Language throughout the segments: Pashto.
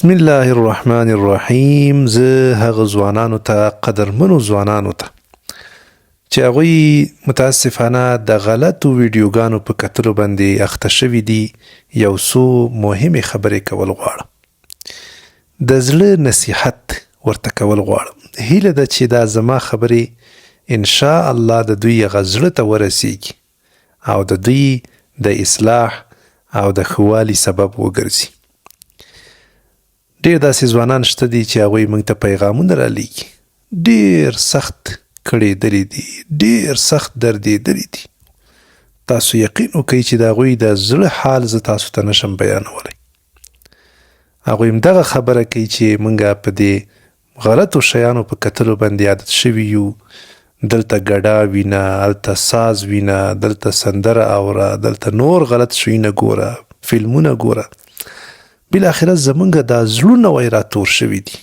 بسم الله الرحمن الرحیم. زه هغه ځوانانو ته، قدرمنو ځوانانو ته چې هغوی متاسفانه د غلطو ویډیوګانو په کتلو باندې اخته شوي دي، یو څو مهمې خبرې کول غواړم. د زړه نصیحت ورته کول غواړم. هیله ده چې دا زما خبرې ان شاء الله د دوی هغه زړه ته ورسیږي او د دوی د اصلاح او د ښه والي سبب وګرځي. ډېر داسې ځوانان شته دي چې هغوی موږ ته پیغامونه رالیږي، ډېر سخت کړېدلي دي، ډېر سخت دردېدلي دي. تاسو یقین وکئ چې د هغوی د زړه حال زه تاسو ته نشم بیانولی. هغوی همدغه خبره کوي چې موږ په دې غلطو شیانو په کتلو باندې عادت شوي یو. دلته ګډا وینه، هلته ساز وینه، دلته سندره اوره، دلته نور غلط شیونه ګوره، فلمونه ګوره. بالاخره زمونږ دا زړونه وای راتور شوي دي.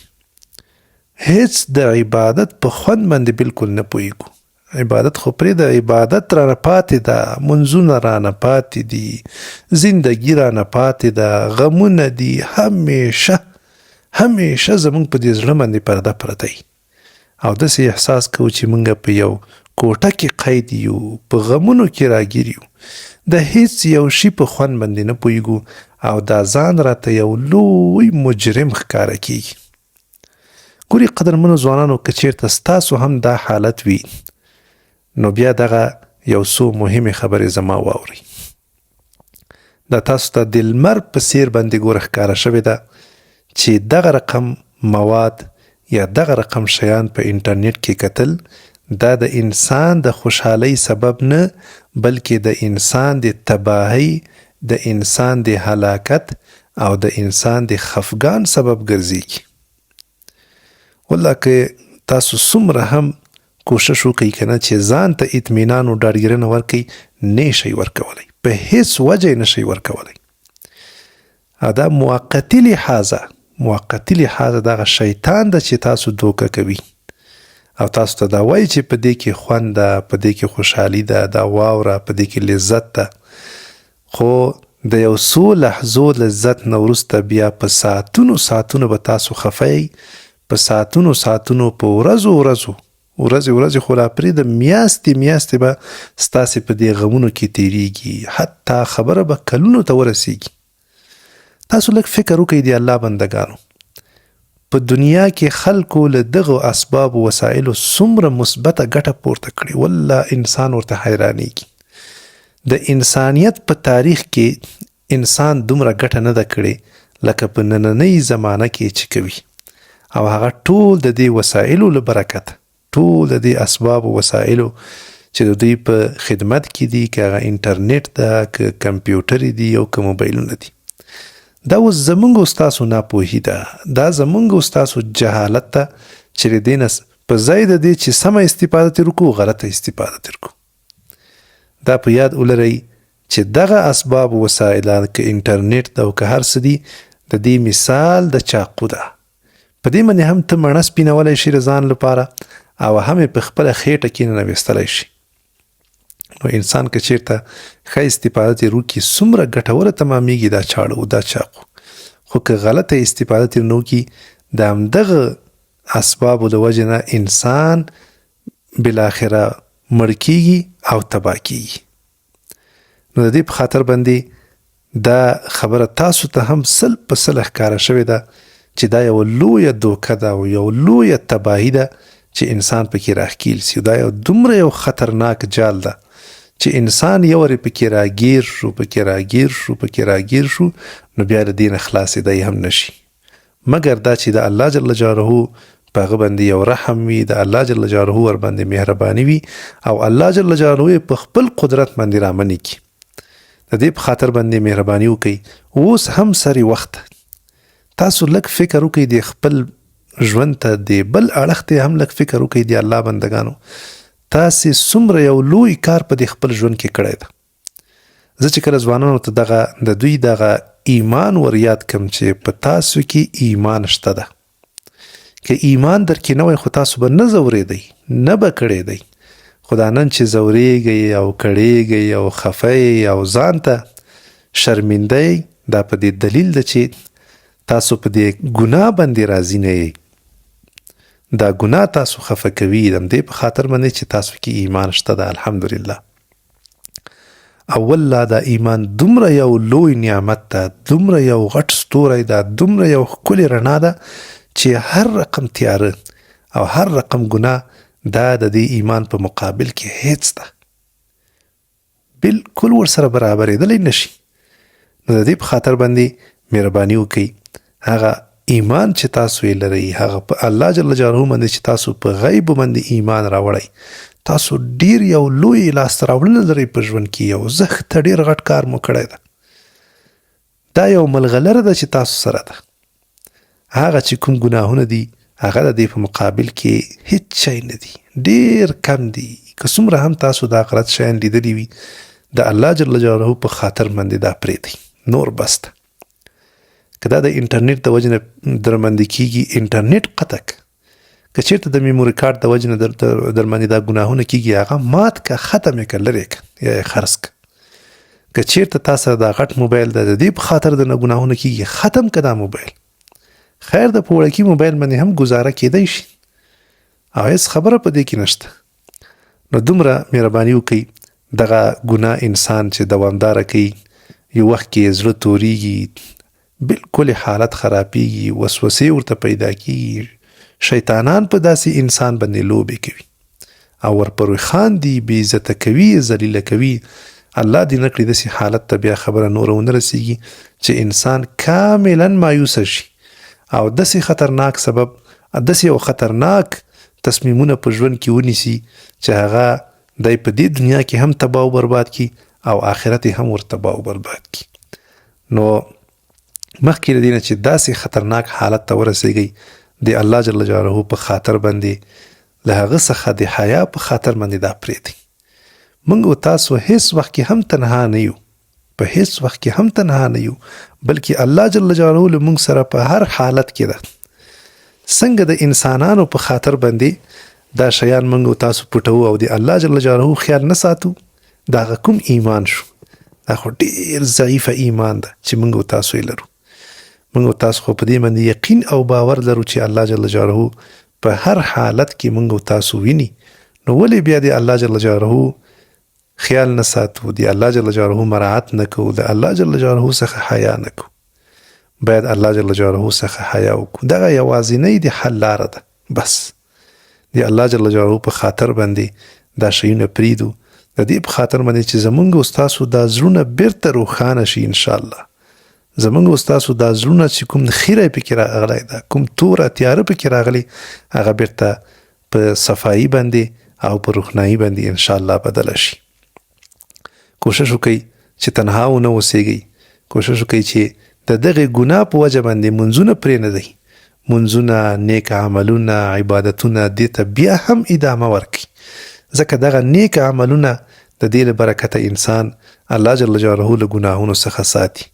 هیڅ د عبادت په خوند باندې بالکل نه پوهیږو. عبادت خو پرېږده، عبادت رانه پاتې ده، منځونه رانه پاتې دي، زندګي رانه پاتې ده، غمونه دي، همیشه زمونږ په دې زړه باندې پرده پرته وي او داسې احساس کوو چې موږ په یو کوټه کې قید یو، په غمونو کې راګیر یو، د هیڅ یو شي په خوند باندې نه پوهیږو او دا ځان راته یو لوی مجرم ښکاره کیږي. ګورې قدرمنو ځوانانو، که چېرته ستاسو هم دا حالت وي نو بیا دغه یو څو مهمې خبرې زما واورئ. دا تاسو ته د لمر په څیر باندې ګوره ښکاره شوې ده چې دغه رقم مواد یا دغه رقم شیان په انټرنیټ کې کتل دا د انسان د خوشحالۍ سبب نه بلکې د انسان د تباهۍ، د انسان د هلاکت او د انسان د خفګان سبب ګرځي. والله که تاسو څومره هم کوشش وکئ که نه چې ځان ته اطمینان و ډاډګیرنه ورکئ، نه شئ ورکولی، په هیڅ وجه نه شئ ورکولی. دا موقتي لحاظه دغه شیطان ده چې تاسو دوکه کوي او تاسو ته دا وایي چې په دې کې خوند ده، په دې کې خوشحالي ده، دا واوره، په دې کې لذت ده. خو د یو څو لحظو لذت نه وروسته بیا په ساعتونو به تاسو خفه، په ساعتونو په ورځې خو لا پرېږده، میاشتې به ستاسې په دې غمونو کې تېرېږي، حتی خبره به کلونو ته ورسېږي. تاسو لږ فکر وکئ د الله بندګانو، په دنیا کې خلکو له دغو اسباب و وسایلو څومره مثبته ګټه پورته کړې، والله انسان ورته حیرانېږي. د انسانیت په تاریخ کې انسان دومره ګټه نه ده کړې لکه په نننۍ زمانه کې چې کوي. او هغه ټول د دې وسایلو له برکته، ټول د دې اسباب و وسایلو چې د دوی په خدمت کې دي، که هغه انټرنیټ ده، که کمپیوټر دي او که موبایلونه دي. دا اوس زمونږ او ستاسو ناپوهي ده، دا زمونږ او ستاسو جهالت ده چې د دې نه په ځای د دې چې سمه استفاده ترې وکړو غلطه استفاده ترې وکړو. دا په یاد ولرئ چې دغه اسباب و وسایل که انټرنیټ ده او که هر څه دي، د دې مثال د چاقو ده. په دې باندې هم ته مڼه سپینولی شي د ځان لپاره او هم یې په خپله خېټه کې ننویستلی شي. نو انسان که چېرته ښه استفاده ترې وکړي څومره ګټوره تمامیږي دا چاړه او دا چاقو. خو که غلطه استفاده ترې نه وکړي د همدغه اسبابو د وجې نه انسان بالاخره مړ کېږي او تباه کېږي. نو د دې په خاطر باندې دا خبره تاسو ته هم سل په سل ښکاره شوې ده چې دا یو لویه دوکه ده او یو لویه تباهي ده چې انسان پکې راښکیل سي. دا یو دومره یو خطرناک جال ده چې انسان یو وارې پکې راګیر شو نو بیا د دې نه خلاصېدی هم نشي، مګر دا چې د الله جل جلاله په هغه باندې یو رحم وي، د الله جل جلاله ورباندې مهرباني وي او الله جل جلاله په خپل قدرت باندې رامنې کړي. د دې په خاطر باندې مهرباني وکړئ. اوس هم سری وخت تاسو لږ فکر وکړئ د خپل ژوند ته، د بل اړخ ته هم لږ فکر وکړئ د الله بندګانو. تاسې څومره یو لوی کار په دې خپل ژوند کې کړی ده. زه چې کله ځوانانو ته د دوی دغه ایمان ور یاد کړم چې په تاسو کې ایمان شته ده. که ایمان در کې نه وای خو تاسو به نه ځورېدئ، نه به کړېدئ. خو دا نن چې ځورېږئ او کړېږئ او خفه او ځان ته شرمنده دا په دې دلیل ده چې تاسو په دې ګناه باندې راضي نه یې. دا ګناه تاسو خفه کوي د همدې په خاطر باندې چې تاسو کې ایمان شته ده. الحمدلله. اول لا دا ایمان دومره یو لوی نعمت ده، دومره یو غټ ستوری ده، دومره یو ښکلې رڼا ده چې هر رقم تیاره او هر رقم ګناه دا د دې ایمان په مقابل کې هیڅ ده، بالکل ورسره برابرېدلی نشي. نو د دې په خاطر باندې مهرباني وکړئ، هغه ایمان چې تاسو یې لرئ، هغه په الله جل جلاله باندې چې تاسو په غیب باندې ایمان راوړئ، تاسو ډیر یو لوی لاسته راوړنه لرئ په ژوند کې، یو زښته ډیر غټ کار مو کړی ده. دا یو ملغلره ده چې تاسو سره ده. هغه چې کوم ګناهونه دي هغه د دې په مقابل کې هیڅ شی نه دي، ډیر کم دي. که څومره هم تاسو دا غلط شیان لیدلي وي د الله جل جلاله په خاطر باندې دا پرېږدئ، نور بس ده. که دا د انټرنیټ د وجې نه درمنده کېږي، انټرنیټ قطع که چېرته د میموري کارت د وجې نه در باندې دا ګناهونه کېږي، هغه مات که، ختم یې که، لرې که یا یې خرڅ که. که چېرته تا سره دا غټ موبایل ده، د دې په خاطر د نه ګناهونه کېږي، ختم که دا موبایل. خیر د په وړکي موبایل باندې هم ګزاره کېدی شي او هېڅ خبره په دې کې نشته. نو دومره مهرباني وکړئ، دغه ګناه انسان چې دوامداره کوي، یو وخت کې یې زړه تورېږي، بالکل حالت خرابېږي، وسوسې ورته پیدا کېږي، شیطانان په داسې انسان باندې لوبې کوي او ورپورې خاندي، بې عزته کوي، ذلیله کوي. الله دې نه کړي داسې حالت ته بیا خبره نوره ونه رسېږي چې انسان کاملا مایوسه شي او داسې خطرناک سبب، داسې یو خطرناک تصمیمونه په ژوند کې ونیسي چې هغه دی په دې دنیا کې هم تباه او برباد کی او آخرت هم ور تباه او برباد کی. نو مخکې له دې نه چې داسې خطرناک حالت ته ورسېږئ، د الله جل جلاله په خاطر باندې له هغه څخه د حیا په خاطر باندې دا پرېږدئ. موږ او تاسو هیڅ وخت کې هم تنها نه یو، په هیڅ وخت کې هم تنها نه یو، بلکې الله جل جلاله له موږ سره په هر حالت کې ده. څنګه د انسانانو په خاطر باندې دا شیان موږ او تاسو پټوو او د الله جل جلاله خیال نه ساتو، دا کوم ایمان شو؟ دا خو ډېر ضعیفه ایمان ده چې موږ او تاسو یې لرو. موږ او تاسو خو په دې باندې یقین او باور لرو چې الله جل جلاله په هر حالت کې موږ او تاسو ویني. نو ولې بیا د الله جل جلاله خیال نه ساتو، د الله جل جلاله مراعات نه کوو، د الله جل جلاله څخه حیا نه کوو؟ باید الله جل جلاله څخه حیا وکړو. دغه یوازینۍ د حل لاره ده. بس د الله جل جلاله په خاطر باندې دا شیونه پرېږدو، د دې په خاطر باندې چې زموږ او ستاسو دا زړونه بیرته روښانه شي. انشاءالله زموږ او ستاسو دا زړونه چې کوم خیره پکې راغلی ده، کوم توره تیاره پکې راغلی، هغه بیرته په صفایي باندې او په روښنایي باندې انشاءالله بدله شي. کوشش وکړئ چې تنها ونه اوسېږئ. کوشش وکړئ چې د دغې ګناه په وجه باندې منځونه پرېنږدئ. منځونه، نیک عملونه، عبادتونه دې ته بیا هم ادامه ورکړئ، ځکه دغه نیک عملونه د دې له برکته انسان الله جل جلاله له ګناهونو څخه ساتي.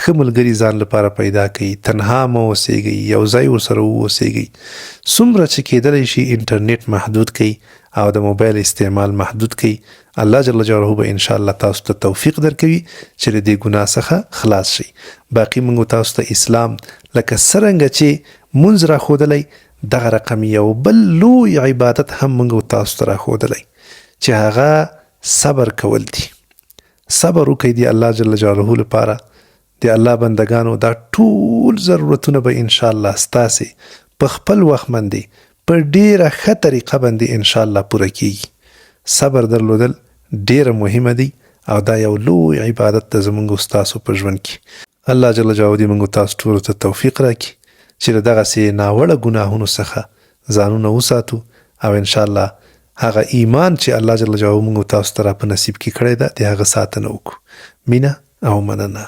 ښه ملګري ځان لپاره پیدا کړئ، تنها مه اوسېږئ، یو ځای ورسره واوسېږئ. څومره چې کېدلی شي انټرنیټ محدود کړئ او د موبایل استعمال محدود کړئ. الله جل جلاله به انشاءالله تاسو ته توفیق درکوي چې له دې ګناه څخه خلاص شئ. باقي موږ تاسو ته اسلام لکه څرنګه چې مونځ راښودلی، دغه رقم یو بل لوی عبادت هم موږ تاسو ته راښودلی چې هغه صبر کول دي. صبر وکړئ د الله جل جلاله لپاره. د الله بندگانو دا ټول ضرورتونه به انشاءالله ستاسې په خپل وخت باندې په ډیره ښه طریقه باندې انشاءالله پوره کیږي. صبر درلودل ډیره مهمه دی او دا یو لوی عبادت ده زموږ او ستاسو په ژوند کې. الله جل جلاله دې موږ تاسو ټولو ته توفیق راکړي چې له دغسې ناوړه ګناهونو څخه ځانونه وساتو او انشاءالله هغه ایمان چې الله جل جلاله موږ تاسو ته را په نصیب کې کړی ده د هغه ساتنه وکړو. مینه او مننه.